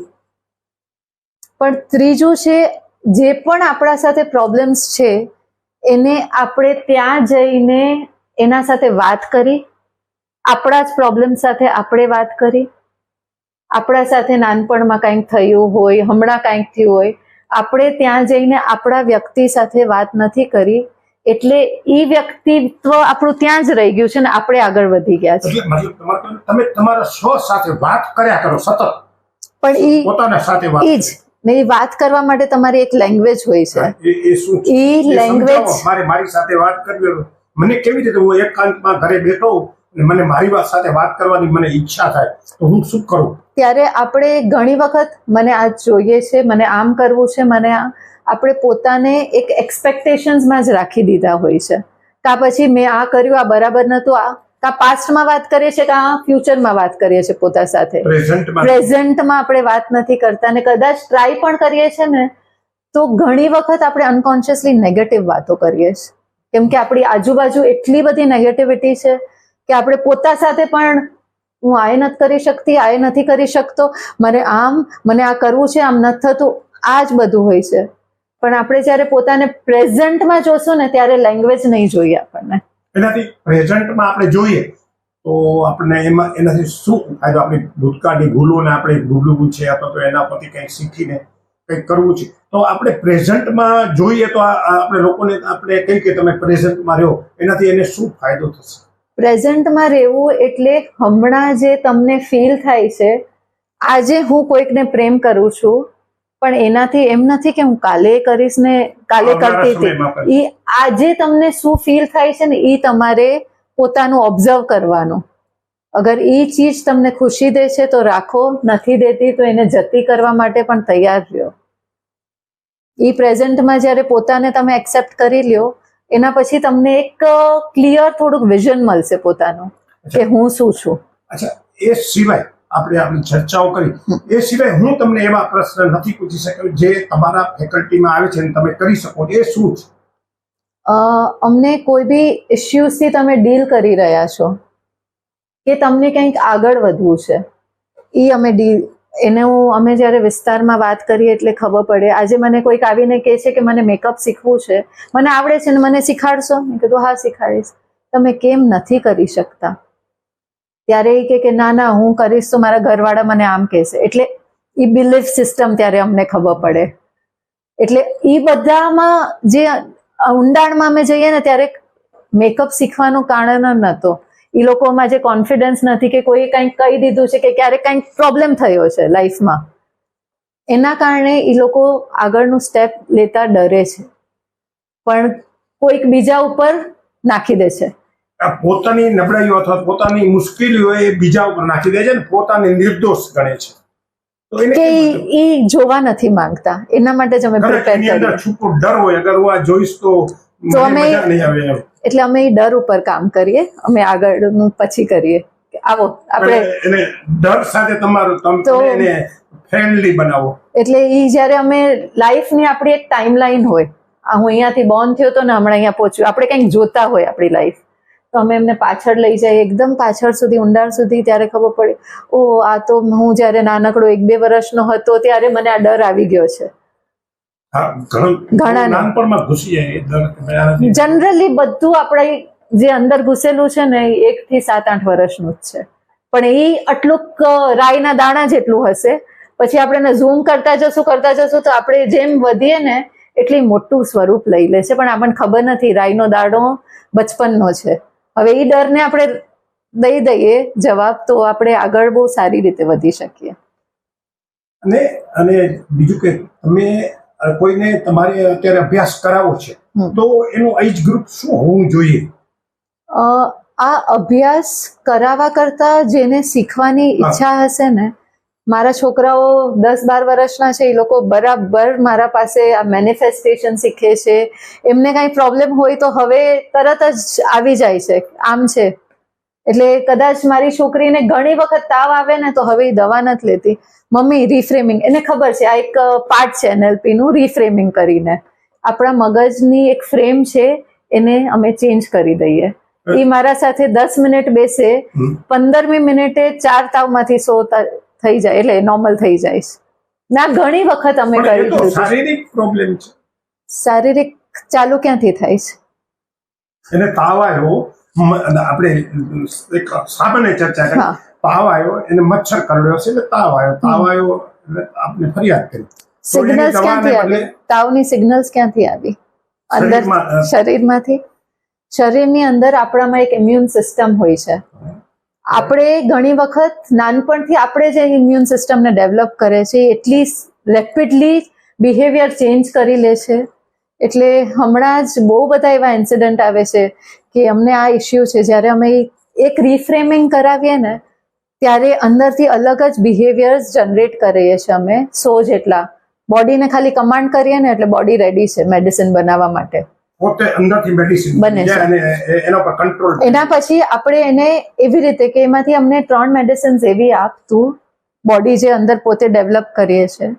પણ ત્રીજું છે જે પણ આપણા સાથે પ્રોબ્લેમ્સ છે એને આપણે ત્યાં જઈને એના સાથે વાત કરી, આપણા જ પ્રોબ્લેમ સાથે આપણે વાત કરી. આપણા સાથે નાનપણમાં કંઈક થયું હોય, હમણાં કંઈક થયું હોય, આપણે ત્યાં જઈને આપણા વ્યક્તિ સાથે વાત નથી કરી, એટલે એ વ્યક્તિત્વ આપણું ત્યાં જ રહી ગયું છે ને આપણે આગળ વધી ગયા છે. તમે તમારા સ્વ સાથે વાત કર્યા કરો સતત, પણ એ પોતાના સાથે વાત એ જ ને, એ વાત કરવા માટે તમારી એક લેંગ્વેજ હોય છે. એ શું છે? એ લેંગ્વેજ મારી સાથે વાત કરવી, મને કેવી રીતે, હું એકાંતમાં ઘરે બેઠો અને મને મારી સાથે વાત કરવાની મને ઈચ્છા થાય તો હું શું કરું? ત્યારે આપણે ઘણી વખત મને આ જોઈએ છે, મને આમ કરવું છે, મને આપણે પોતાને એક એક્સપેક્ટેશન્સમાં જ રાખી દીધા હોય છે. કાં પછી મેં આ કર્યું, આ બરાબર નહોતું, કાં પાસ્ટમાં વાત કરીએ છીએ, કાં ફ્યુચરમાં વાત કરીએ છીએ પોતા સાથે. પ્રેઝન્ટમાં આપણે વાત નથી કરતા, ને કદાચ ટ્રાય પણ કરીએ છીએ ને તો ઘણી વખત આપણે અનકોન્શિયસલી નેગેટિવ વાતો કરીએ છીએ. કેમ કે આપણી આજુબાજુ એટલી બધી નેગેટિવિટી છે કે આપણે પોતા સાથે પણ હું આ નથી કરી શકતી, આ નથી કરી શકતો, મને આ કરવું છે, આમ નથી થતું, આ જ બધું હોય છે. પણ આપણે જ્યારે પોતાને પ્રેઝન્ટમાં જોશું ને ત્યારે લેંગ્વેજ નહીં જોઈએ આપણને. એનાથી પ્રેઝન્ટમાં આપણે જોઈએ તો આપણે એનાથી શું ફાયદો? આપણી ભૂતકાળની ભૂલોને આપણે ભૂલવું છે અથવા તો એના પરથી કંઈક શીખીને કંઈક કરવું છે, તો આપણે પ્રેઝન્ટમાં જોઈએ તો આપણે લોકોને આપણે કહીએ કે તમે પ્રેઝન્ટમાં રહો, એનાથી એને શું ફાયદો થશે? પ્રેઝન્ટમાં રહેવું એટલે હમણાં જે તમને ફીલ થાય છે, આજે હું કોઈકને પ્રેમ કરું છું, પણ એનાથી એમ નથી કે હું કાલે કરીશ ને કાલે કરતી હતી. એ આજે તમને શું ફીલ થાય છે ને એ તમારે પોતાનું ઓબ્ઝર્વ કરવાનું. અગર એ ચીજ તમને ખુશી દે છે તો રાખો, નથી દેતી તો એને જતી કરવા માટે પણ તૈયાર રહ્યો. એ પ્રેઝન્ટમાં જ્યારે પોતાને તમે એક્સેપ્ટ કરી લ્યો, એના પછી તમને એક ક્લિયર થોડુંક વિઝન મળશે પોતાનું કે હું શું છું. અચ્છા, એ સિવાય આપણે આપણી ચર્ચાઓ કરી, એ સિવાય હું તમને એવા પ્રશ્ન નથી પૂછી શક્યો જે તમારા ફેકલ્ટીમાં આવે છે અને તમે કરી શકો, એ શું છે? અમને કોઈ બી ઇશ્યુઝથી તમે ડીલ કરી રહ્યા છો કે તમને કંઈક આગળ વધવું છે, એ અમે જ્યારે વિસ્તારમાં વાત કરીએ એટલે ખબર પડે. આજે મને કોઈક આવીને કહે છે કે મને મેકઅપ શીખવું છે, મને આવડે છે ને મને શીખાડશો? મેં કીધું હા શીખાડીશ. તમે કેમ નથી કરી શકતા? ત્યારે એ કે ના હું કરીશ તો મારા ઘરવાળા મને આમ કહેશે. એટલે એ બિલીફ સિસ્ટમ ત્યારે અમને ખબર પડે. એટલે એ બધામાં જે ઊંડાણમાં અમે જઈએ ને ત્યારે મેકઅપ શીખવાનું કારણ નહોતો. એ લોકોમાં જે કોન્ફિડન્સ નથી કે કોઈ કંઈક કહી દીધું છે કે ક્યારેક કંઈક પ્રોબ્લેમ થયો છે લાઈફમાં, એના કારણે એ લોકો આગળનું સ્ટેપ લેતા ડરે છે, પણ કોઈક બીજા ઉપર નાખી દે છે આ પોતાની નબળાઈઓ અથવા પોતાની મુશ્કેલીઓ એ બીજા ઉપર નાખી દે છે ને પોતાને નિર્દોષ ગણે છે. તો એને કે કેમ બદલવું? એ જોવા નથી માંગતા, એના માટે જ અમે ખરેખર પ્રિપેર એની અંદર કરીએ. છૂપો ડર હોય, અગર હું આ જોઈશ તો મને અમે- મજા નહીં આવે એમ. એટલે અમે એ ડર ઉપર કામ કરીએ, અમે આગળનું પછી કરીએ કે આવો આપણે. એને ડર સાથે તમારું તો- તમે એને ફ્રેન્ડલી બનાવો. એટલે એ જ્યારે અમે લાઈફની આપણી એક ટાઈમલાઈન હોય, આ હું અહીંયાથી બોર્ન થયો તો ને હમણાં અહીંયા પહોંચ્યું, આપણે કંઈક જોતા હોય આપણી લાઈફ, તો અમે એમને પાછળ લઈ જઈએ, એકદમ પાછળ સુધી, ઊંડાણ સુધી. ત્યારે ખબર પડે, ઓ આ તો હું જ્યારે નાનકડો 1-2 વર્ષનો હતો ત્યારે મને આ ડર આવી ગયો છે. હા, ઘણાને. નાનપણમાં ઘૂસી જાય એ ડર કે ભાઈ આનાથી જનરલી બધું આપણે જે અંદર ઘૂસેલું છે ને એ 1 થી 7-8 વર્ષનું જ છે, પણ એ આટલુંક રાઈના દાણા જેટલું હશે. પછી આપણે એને ઝૂમ કરતા જશું તો આપણે જેમ વધીએ ને એટલી મોટું સ્વરૂપ લઈ લે છે, પણ આપણને ખબર નથી રાઈનો દાણો બચપનનો છે. હવે એ ડરને આપણે દઈ દઈએ જવાબ, તો આપણે આગળ બહુ સારી રીતે વધી શકીએ. અને બીજું કે તમે કોઈને તમારે અત્યારે અભ્યાસ કરાવો છે તો એનું એજ ગ્રુપ શું હોવું જોઈએ? આ અભ્યાસ કરાવવા કરતા જેને શીખવાની ઈચ્છા હશે ને, મારા છોકરાઓ 10-12 વર્ષના છે, એ લોકો બરાબર મારા પાસે આ મેનિફેસ્ટેશન શીખે છે. એમને કાંઈ પ્રોબ્લેમ હોય તો હવે તરત જ આવી જાય છે, આમ છે. એટલે કદાચ મારી છોકરીને ઘણી વખત તાવ આવે ને તો હવે એ દવા નથી લેતી. મમ્મી રિફ્રેમિંગ, એને ખબર છે આ એક પાર્ટ છે NLP નું, રિફ્રેમિંગ કરીને આપણા મગજની એક ફ્રેમ છે, એને અમે ચેન્જ કરી દઈએ. એ મારા સાથે 10 મિનિટ બેસે, 15મી મિનિટે 4 તાવમાંથી 100 થઈ જાય, એટલે નોર્મલ થઈ જાય. ના ઘણી વખત અમે પણ એ કરી તો દીધું. શારીરિક પ્રોબ્લેમ છે. શારીરિક ચાલુ ક્યાંથી થાય છે? એને તાવ આવ્યો, આપણે એક સામાન્ય ચર્ચા કરી, હા. તાવ આવ્યો, એને મચ્છર કરડ્યો છે એટલે તાવ આવ્યો એટલે આપણે ફરિયાદ કરી. તો એની સિગ્નલ્સ દવાને ક્યાંથી આવી? બદલે તાવની સિગ્નલ્સ ક્યાંથી આવી? અંદર શરીરમાં, શરીરમાંથી. શરીરની અંદર આપણામાં એક ઇમ્યુન સિસ્ટમ હોય છે. આપણે ઘણી વખત નાનપણથી આપણે જે ઇમ્યુન સિસ્ટમને ડેવલપ કરે છે એટલી રેપિડલી બિહેવિયર ચેન્જ કરી લે છે. એટલે હમણાં જ બહુ બધા એવા ઇન્સિડન્ટ આવે છે કે અમને આ ઇશ્યુ છે, જ્યારે અમે એક રિફ્રેમિંગ કરાવીએ ને ત્યારે અંદરથી અલગ જ બિહેવિયર્સ જનરેટ કરીએ છીએ અમે 100 જેટલા. બોડીને ખાલી કમાન્ડ કરીએ ને એટલે બોડી રેડી છે મેડિસિન બનાવવા માટે. પોતે અંદરથી મેડિસિન બને છે. અને એના પર કંટ્રોલ. એના પછી આપણે એને એવી રીતે કે એમાંથી અમને 3 મેડિસિન્સ એવી આપતું, બોડી જે અંદર પોતે ડેવલપ કરીએ છે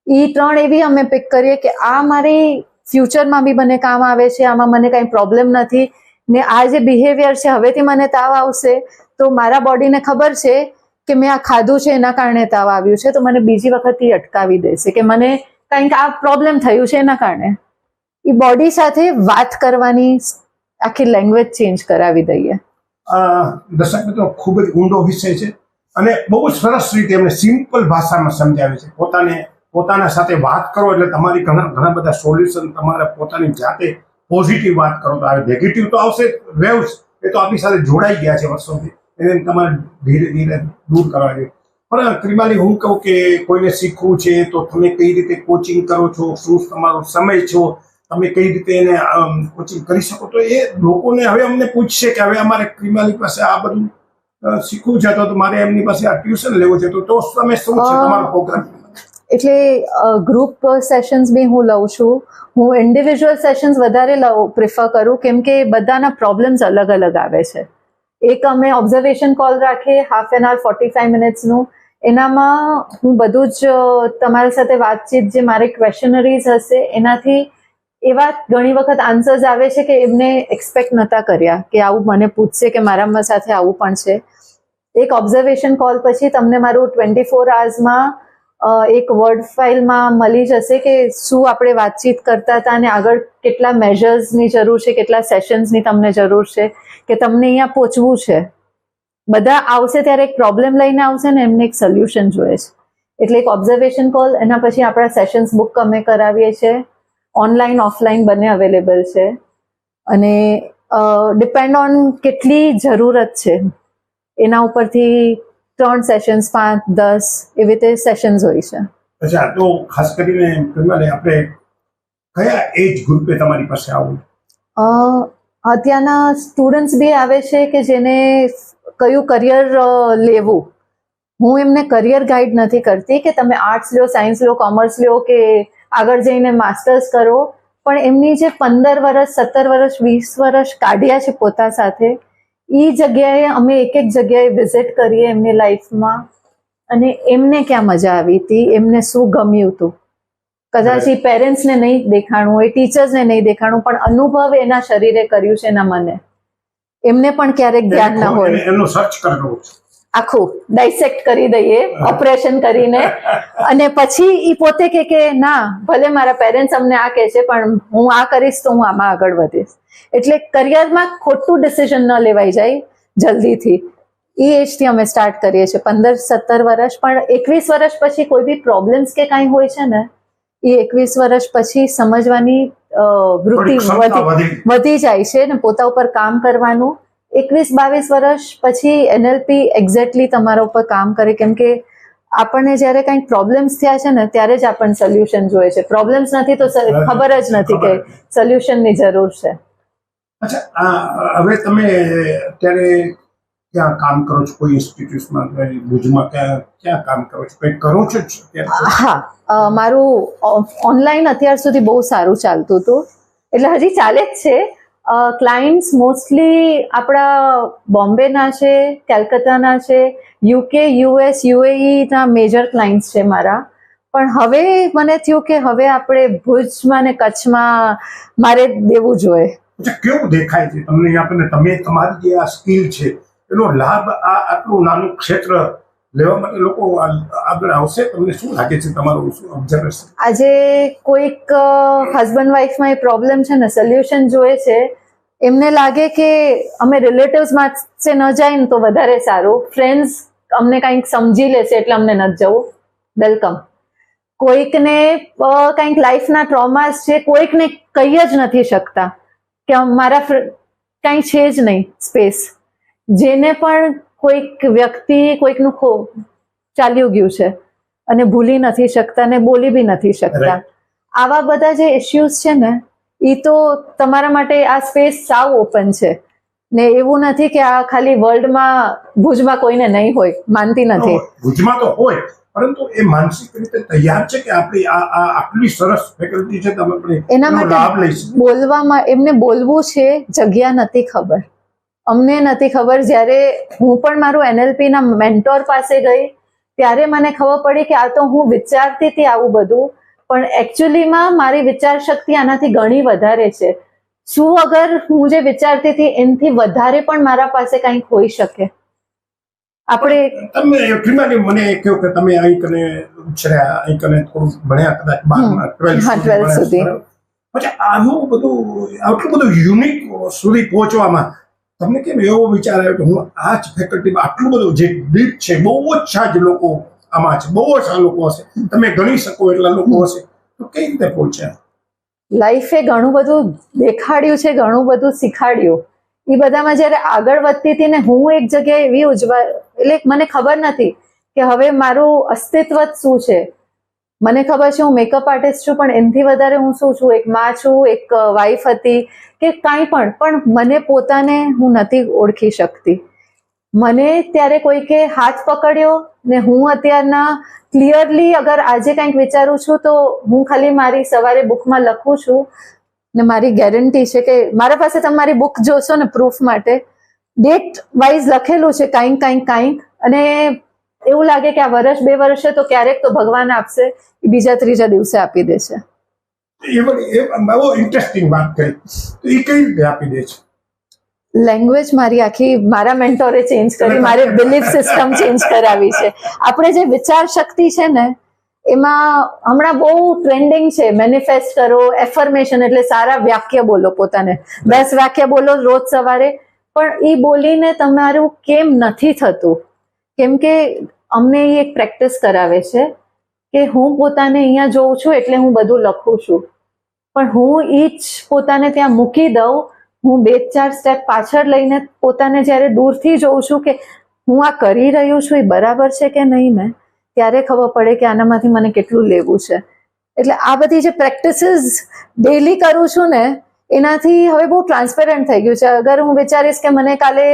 એ 3 એવી અમે પિક કરીએ કે આ મારી ફ્યુચરમાં બી મને કામ આવે છે, આમાં મને કાંઈ પ્રોબ્લેમ નથી ને આ જે બિહેવિયર છે હવેથી મને તાવ આવશે તો મારા બોડીને ખબર છે કે મેં આ ખાધું છે એના કારણે તાવ આવ્યું છે, તો મને બીજી વખત એ અટકાવી દેશે કે મને કંઈક આ પ્રોબ્લેમ થયું છે એના કારણે. એ બોડી સાથે વાત કરવાની આખી લેંગ્વેજ ચેન્જ કરાવી દઈએ. દર્શક મિત્રો, ખૂબ જ ઊંડો વિષય છે અને બહુ જ સરસ રીતે એમને સિમ્પલ ભાષામાં સમજાવે છે. પોતાના સાથે વાત કરો એટલે તમારી ઘણા બધા સોલ્યુશન, તમારે પોતાની જાતે પોઝિટિવ વાત કરો તો આવે. નેગેટિવ તો આવશે, વેવ્સ એ તો આપણી સાથે જોડાઈ ગયા છે વર્ષોથી, એને તમારે ધીરે ધીરે દૂર કરવા જોઈએ. પણ ક્રિમાલી, હું કહું કે કોઈને શીખવું છે તો તમે કઈ રીતે કોચિંગ કરો છો, શું તમારો સમય છો, તમે કઈ રીતે એને કોચિંગ કરી શકો? તો એ લોકોને હવે અમને પૂછશે કે હવે અમારે ક્રિમાલી પાસે આ બધું શીખવું છે તો મારે એમની પાસે આ ટ્યુશન લેવું છે, તો તમે શું છે તમારો પ્રોગ્રામ? એટલે ગ્રુપ સેશન્સ બી હું લઉં છું. હું ઇન્ડિવિજ્યુઅલ સેશન્સ વધારે પ્રિફર કરું, કેમ કે બધાના પ્રોબ્લેમ્સ અલગ અલગ આવે છે. એક અમે ઓબ્ઝર્વેશન કોલ રાખીએ, 1/2 hour 45 મિનિટ્સનું. એનામાં હું બધું જ તમારી સાથે વાતચીત, જે મારે ક્વેશ્ચનરીઝ હશે એનાથી એવા ઘણી વખત આન્સર્સ આવે છે કે એમને એક્સપેક્ટ નહોતા કર્યા કે આવું મને પૂછશે કે મારા સાથે આવું પણ છે. એક ઓબ્ઝર્વેશન કોલ પછી તમને મારું 24 hours એક વર્ડ ફાઇલમાં મળી જશે કે શું આપણે વાતચીત કરતા હતા અને આગળ કેટલા મેજર્સની જરૂર છે, કેટલા સેશન્સની તમને જરૂર છે, કે તમને અહીંયા પહોંચવું છે. બધા આવશે ત્યારે એક પ્રોબ્લેમ લઈને આવશે ને, એમને એક સોલ્યુશન જોઈએ છે. એટલે એક ઓબ્ઝર્વેશન કોલ, એના પછી આપણા સેશન્સ બુક અમે કરાવીએ છીએ. ઓનલાઈન ઓફલાઈન બંને અવેલેબલ છે અને ડિપેન્ડ ઓન કેટલી જરૂરત છે એના ઉપરથી 3 સેશન્સ, 5, 10 એવી રીતે સેશન્સ હોય છે. અચ્છા, તો ખાસ કરીને આપણે કયા એજ ગ્રુપે તમારી પાસે આવું? અત્યારના સ્ટુડન્ટ્સ બી આવે છે કે જેને કયું કરિયર લેવું. હું એમને કરિયર ગાઈડ નથી કરતી કે તમે આર્ટ્સ લો, સાયન્સ લો, કોમર્સ લો કે આગળ જઈને માસ્ટર્સ કરો, પણ એમની જે 15 વર્ષ, 17 વર્ષ, 20 વર્ષ કાઢ્યા છે પોતા સાથે, એ જગ્યાએ અમે એક જગ્યાએ વિઝિટ કરીએ એમની લાઈફમાં અને એમને ક્યાં મજા આવી હતી, એમને શું ગમ્યું હતું. કદાચ એ પેરેન્ટ્સને નહીં દેખાણું હોય, ટીચર્સને નહીં દેખાણું, પણ અનુભવ એના શરીરે કર્યું છે એના મને. એમને પણ ક્યારેક ધ્યાન ના હોય, એનું સર્ચ કરવું આખું ડાયસેક્ટ કરી દઈએ ઓપરેશન કરીને, અને પછી એ પોતે કે ના ભલે મારા પેરેન્ટ્સ અમને આ કહે છે પણ હું આ કરીશ તો હું આમાં આગળ વધીશ. એટલે કરિયરમાં ખોટું ડિસિઝન ન લેવાઈ જાય જલ્દીથી. એ એજથી અમે સ્ટાર્ટ કરીએ છીએ, 15-17 વર્ષ. પણ 21 વર્ષ પછી કોઈ બી પ્રોબ્લેમ્સ કે કાંઈ હોય છે ને, એ 21 વર્ષ પછી સમજવાની વૃત્તિ વધી જાય છે ને પોતા ઉપર કામ કરવાનું. 21-22 વર્ષ પછી NLP એક્ઝેક્ટલી તમારા ઉપર કામ કરે, કેમ કે આપણને જ્યારે કંઈક પ્રોબ્લેમ્સ થયા છે ને ત્યારે જ આપણને સોલ્યુશન જોઈએ છે. પ્રોબ્લેમ્સ નથી તો ખબર જ નથી કે સોલ્યુશનની જરૂર છે. અચ્છા, હવે તમે અત્યારે ક્યાં કામ કરો છો? કોઈ ઇન્સ્ટિટ્યૂટમાં, ભુજમાં ક્યાં કામ કરો છો? કંઈક કરો છો? હા, મારું ઓનલાઈન અત્યાર સુધી બહુ સારું ચાલતું હતું, એટલે હજી ચાલે જ છે. ક્લાયન્ટ્સ મોસ્ટલી આપણા બોમ્બેના છે, કેલકત્તાના છે, UK, US, UAE ના મેજર ક્લાયન્ટ્સ છે મારા. પણ હવે મને થયું કે હવે આપણે ભુજમાં ને કચ્છમાં મારે દેવું જોઈએ. કેવું દેખાય છે તમને? આપણને તમે તમારી જે આ સ્કિલ છે એનો લાભ આ આટલું નાનું ક્ષેત્ર લેવા માટે લોકો આગળ આવશે? તમને શું લાગે છે, તમારું શું ઓબ્ઝર્વેશન? આજે કોઈક હસબન્ડ વાઈફમાં એ પ્રોબ્લેમ છે ને, સોલ્યુશન જોઈએ છે, એમને લાગે કે અમે રિલેટિવ્સમાં ન જાય ને તો વધારે સારું, ફ્રેન્ડ્સ અમને કંઈક સમજી લેશે એટલે અમને નથી જવું, વેલકમ. કોઈકને કંઈક લાઈફના ટ્રોમાસ છે, કોઈકને કહી જ નથી શકતા કે મારા કંઈ છે જ નહીં સ્પેસ. જેને પણ કોઈક વ્યક્તિ કોઈકનું ચાલ્યું ગયું છે અને ભૂલી નથી શકતા ને બોલી બી નથી શકતા, આવા બધા જે ઇશ્યુઝ છે ને, એ તો તમારા માટે આ સ્પેસ સાવ ઓપન છે. ને એવું નથી કે આ ખાલી વર્લ્ડમાં ભુજમાં કોઈને નહીં હોય, માનતી નથી. ભુજમાં તો હોય, પરંતુ એ માનસિક રીતે તૈયાર છે કે આપણી આ આટલી સરસ ફેકલ્ટી છે, તમે એના માટે બોલવામાં, એમને બોલવું છે, જગ્યા નથી ખબર, અમને નથી ખબર. જ્યારે હું પણ મારું NLP ના મેન્ટોર પાસે ગઈ ત્યારે મને ખબર પડી કે આ તો હું વિચારતી હતી આવું બધું, પણ એકચ્યુઅલીમાં મારી વિચાર શક્તિ આનાથી ઘણી વધારે છે. શું અગર હું જે વિચારતી હતી એનાથી વધારે પણ મારા પાસે કંઈક હોઈ શકે? આપણે તમે મને કહો કે તમે અહીં કને ઉછર્યા, અહીં કને થોડું ભણ્યા, કદાચ 12 સુધી, પછી આનું બધું આટલું બધું યુનિક સુધી પહોંચવામાં તમને કેમ એવો વિચાર આવ્યો કે હું આ જ ફેકલ્ટીમાં આટલું બધું જે ડીપ છે, બહુ ઓછા જ લોકો આમાં છે, બહુ ઓછા લોકો હશે, તમે ગણી શકો એટલા લોકો હશે, તો કઈ રીતે પહોંચ્યા? લાઈફે ઘણું બધું દેખાડ્યું છે, ઘણું બધું શીખાડ્યું. એ બધામાં જ્યારે આગળ વધતી હતી ને, હું એક જગ્યાએ એવી એટલે મને ખબર નથી કે હવે મારું અસ્તિત્વ શું છે. મને ખબર છે હું મેકઅપ આર્ટિસ્ટ છું, પણ એનાથી વધારે હું શું છું? એક માં છું, એક વાઈફ હતી કે કાંઈ પણ મને પોતાને હું નથી ઓળખી શકતી. મને ત્યારે કોઈકે હાથ પકડ્યો ને હું અત્યારના ક્લિયરલી અગર આજે કંઈક વિચારું છું તો હું ખાલી મારી સવારે બુકમાં લખું છું ને મારી ગેરંટી છે કે મારા પાસે તમે મારી બુક જોશો ને પ્રૂફ માટે, ડેટ વાઇઝ લખેલું છે કાંઈક, અને એવું લાગે કે આ વર્ષ 2 વર્ષે તો ક્યારેક તો ભગવાન આપશે, બીજા 3જા દિવસે આપી દે છે. બહુ ઇન્ટરેસ્ટિંગ વાત કરી. તો એ કઈ રીતે આપી દે છે? લેંગ્વેજ મારી આખી મારા મેન્ટોરે ચેન્જ કરી, મારી બિલીફ સિસ્ટમ ચેન્જ કરાવી છે. આપણે જે વિચાર શક્તિ છે ને, એમાં હમણાં બહુ ટ્રેન્ડિંગ છે મેનિફેસ્ટ કરો, એફર્મેશન, એટલે સારા વાક્ય બોલો, પોતાને 10 વાક્ય બોલો રોજ સવારે. પણ એ બોલીને તમારું કેમ નથી થતું? કેમ કે અમને એ એક પ્રેક્ટિસ કરાવે છે કે હું પોતાને અહીંયા જોઉં છું એટલે હું બધું લખું છું, પણ હું એ જ પોતાને ત્યાં મૂકી દઉં, હું 2-4 સ્ટેપ પાછળ લઈને પોતાને જ્યારે દૂરથી જોઉં છું કે હું આ કરી રહ્યું છું એ બરાબર છે કે નહીં ને, ત્યારે ખબર પડે કે આનામાંથી મને કેટલું લેવું છે. એટલે આ બધી જે પ્રેક્ટિસીસ ડેલી કરું છું ને, એનાથી હવે બહુ ટ્રાન્સપેરન્ટ થઈ ગયું છે. અગર હું વિચારીશ કે મને કાલે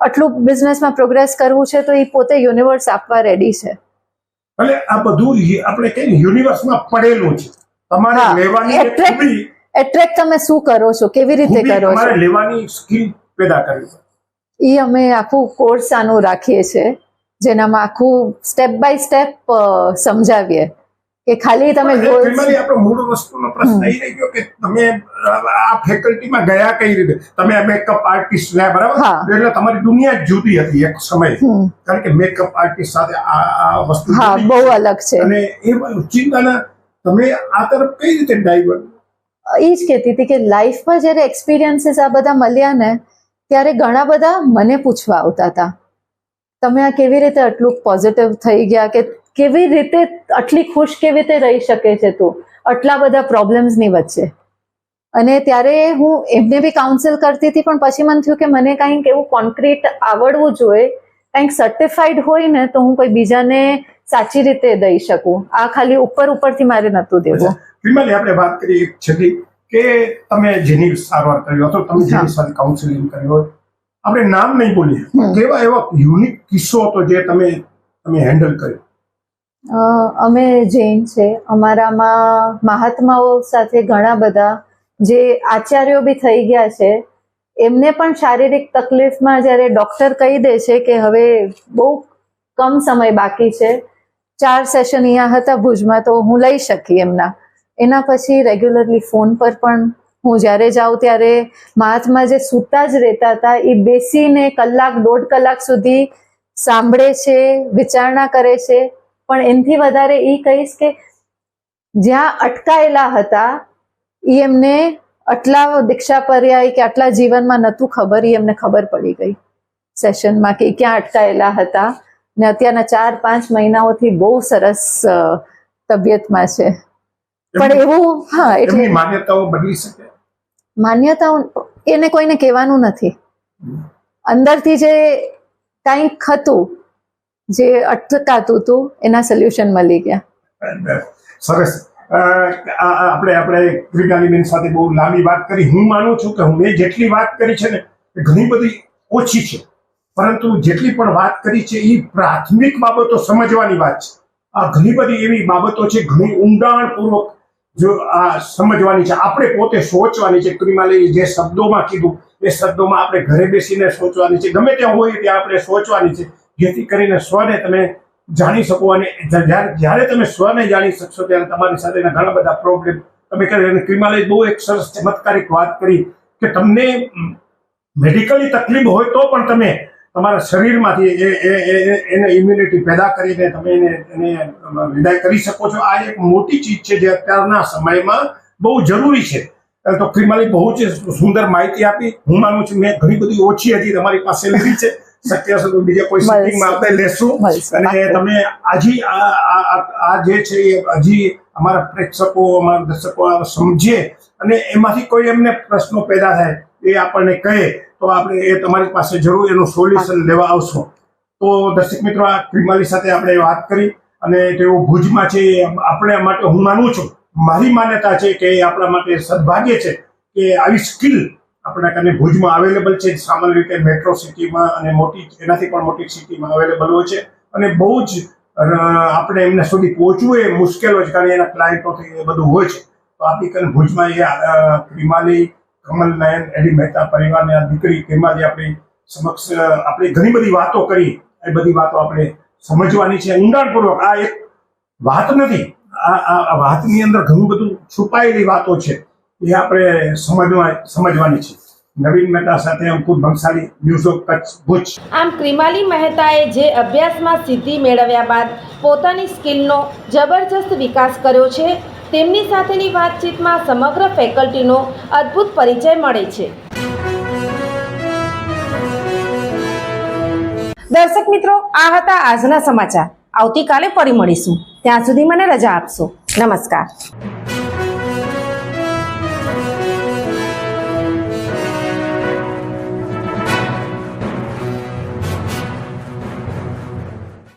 આટલું બિઝનેસમાં પ્રોગ્રેસ કરવું છે તો એ પોતે યુનિવર્સ આપવા રેડી છે. એટલે આ બધું આપણે કહીએ યુનિવર્સમાં પડેલું છે. તમારે હા, લેવાની એક ખૂબી, એટ્રેક્ટ તમે શું કરો છો, કેવી રીતે ખૂબી કરો છો, તમારે લેવાની સ્કિલ પેદા કરવી પડે. એ અમે આખું કોર્સ આનું રાખીએ છીએ, જેનામાં આખું સ્ટેપ બાય સ્ટેપ સમજાવીએ કે ખાલી તમે પ્રિમારી આપણો મૂળ વસ્તુનો પ્રશ્ન એ રહી ગયો કે તમે આ ફેકલ્ટીમાં ગયા કઈ રીતે? તમે મેકઅપ આર્ટિસ્ટ રહ્યા, બરાબર? હા. એટલે તમારી દુનિયા જ જુદી હતી એક સમય, કારણ કે મેકઅપ આર્ટિસ્ટ સાથે આ વસ્તુ હા જુદી બહુ છે. અલગ છે. અને એ ચિંતાના તમે આ તરફ કઈ રીતે ડાયવર્ટ? એ જ કહેતી હતી કે લાઈફમાં જ્યારે એક્સપિરિયન્સીસ આ બધા મળ્યા ને ત્યારે ઘણા બધા મને પૂછવા આવતા હતા, તમે આ કેવી રીતે આટલું પોઝિટિવ થઈ ગયા, કે કેવી રીતે આટલી ખુશ કેવી રીતે રહી શકે છે તું આટલા બધા પ્રોબ્લેમ્સની વચ્ચે. અને ત્યારે હું એમને બી કાઉન્સિલ કરતી હતી, પણ પછી મને થયું કે મને કંઈક એવું કોન્ક્રીટ આવડવું જોઈએ, કંઈક સર્ટિફાઈડ હોય ને તો હું કોઈ બીજાને સાચી રીતે દઈ શકું. આ ખાલી ઉપરથી મારે નહોતું દેવું. પ્રિમારી આપણે વાત કરીએ એક છેલ્લી કે તમે જેની સારવાર કરી હતો, તમે જેની સાથે કાઉન્સિલિંગ કર્યું હોય, આપણે નામ નહીં બોલીએ, કેવા એવા યુનિક કિસ્સો હતો જે તમે હેન્ડલ કર્યો? અમે જૈન છે, અમારામાં મહાત્માઓ સાથે ઘણા બધા જે આચાર્યો બી થઈ ગયા છે, એમને પણ શારીરિક તકલીફમાં જ્યારે ડૉક્ટર કહી દે છે કે હવે બહુ કમ સમય બાકી છે, 4 સેશન અહીંયા હતા ભુજમાં તો હું લઈ શકી એના પછી રેગ્યુલરલી ફોન પર પણ હું જ્યારે જાઉં ત્યારે મહાત્મા જે સૂતા જ રહેતા હતા એ બેસીને 1-1.5 કલાક સુધી સાંભળે છે, વિચારણા કરે છે. પણ એનાથી વધારે એ કહીશ કે જ્યાં અટકાયેલા હતા એ એમને આટલા દીક્ષા પર્યાય કે આટલા જીવનમાં નહોતું ખબર, એ એમને ખબર પડી ગઈ સેશનમાં કે ક્યાં અટકાયેલા હતા, ને અત્યારના 4-5 મહિનાઓથી બહુ સરસ તબિયતમાં છે. પણ એવું હા, એટલે માન્યતાઓ બદલી શકે? માન્યતાઓ એને કોઈને કહેવાનું નથી, અંદરથી જે કંઈક હતું જે અટકાતું હતું એના સોલ્યુશન મળી ગયા. સરસ. આપણે ક્રિકાલીબેન સાથે બહુ લાંબી વાત કરી. હું માનું છું કે મેં જેટલી વાત કરી છે ને એ ઘણી બધી ઓછી છે, પરંતુ જેટલી પણ વાત કરી છે એ પ્રાથમિક બાબતો સમજવાની વાત છે. આ ઘણી બધી એવી બાબતો છે, ઘણી ઊંડાણપૂર્વક જો આ સમજવાની છે, આપણે પોતે સોચવાની છે. ક્રિમાલી જે શબ્દોમાં કીધું એ શબ્દોમાં આપણે ઘરે બેસીને સોચવાની છે, ગમે ત્યાં હોય ત્યાં આપણે સોચવાની છે, જેથી કરીને સ્વને તમે જાણી શકો. અને જ્યારે તમે સ્વને જાણી શકશો ત્યારે તમારી સાથેના ઘણા બધા પ્રોબ્લેમ તમે કરી. ક્રિમાલી બહુ એક સરસ ચમત્કારિક વાત કરી કે તમને મેડિકલી તકલીફ હોય તો પણ તમે તમારા શરીરમાંથી એને ઇમ્યુનિટી પેદા કરીને તમે એને વિદાય કરી શકો છો. આ એક મોટી ચીજ છે જે અત્યારના સમયમાં બહુ જરૂરી છે. તો ક્રિમાલી બહુ જ સુંદર માહિતી આપી. હું માનું છું મેં ઘણી બધી ઓછી હજી તમારી પાસે લીધી છે, શક્ય હશે તો બીજા કોઈ સિટિંગમાં આપણે લેશું. અને તમે હજી આ જે છે એ હજી અમારા પ્રેક્ષકો, અમારા દર્શકો સમજે અને એમાંથી કોઈ એમને પ્રશ્નો પેદા થાય એ આપણને કહે તો આપણે એ તમારી પાસે જરૂર એનું સોલ્યુશન લેવા આવશો. તો દર્શક મિત્રો, આ ક્રિમાલી સાથે આપણે વાત કરી અને તેઓ ભુજમાં છે. આપણે માટે હું માનું છું, મારી માન્યતા છે કે આપણા માટે સદભાગ્ય છે કે આવી સ્કિલ આપણા કને ભુજમાં અવેલેબલ છે. સામાન્ય રીતે મેટ્રો સિટીમાં અને એનાથી પણ મોટી સિટીમાં અવેલેબલ હોય છે અને બહુ જ આપણે એમને સુધી પહોંચવું એ મુશ્કેલ હોય છે, કારણ એના ક્લાયન્ટોથી એ બધું હોય છે. તો આપણી કને ભુજમાં એ ક્રિમાલી કમલનયન એડી મહેતા પરિવારની આ દીકરી ક્રિમાલી આપણી સમક્ષ આપણે ઘણી બધી વાતો કરી. એ બધી વાતો આપણે સમજવાની છે ઊંડાણપૂર્વક. આ એક વાત નથી, આ વાતની અંદર ઘણું બધું છુપાયેલી વાતો છે, એ આપણે સમજવાની છે. નવીન મહેતા સાથે અંકુર ભંસાલી, ન્યૂઝ ઓફ કચ્છ, ભુજ. આમ ક્રિમાલી મહેતાએ જે અભ્યાસમાં સિદ્ધિ મેળવ્યા બાદ પોતાની સ્કિલનો જબરજસ્ત વિકાસ કર્યો છે, તેમની સાથેની વાતચીતમાં સમગ્ર ફેકલ્ટીનો અદ્ભુત પરિચય મળે છે. દર્શક મિત્રો, આ હતા આજના સમાચાર. આવતીકાલે ફરી મળીશું. ત્યાં સુધી મને રજા આપશો. નમસ્કાર.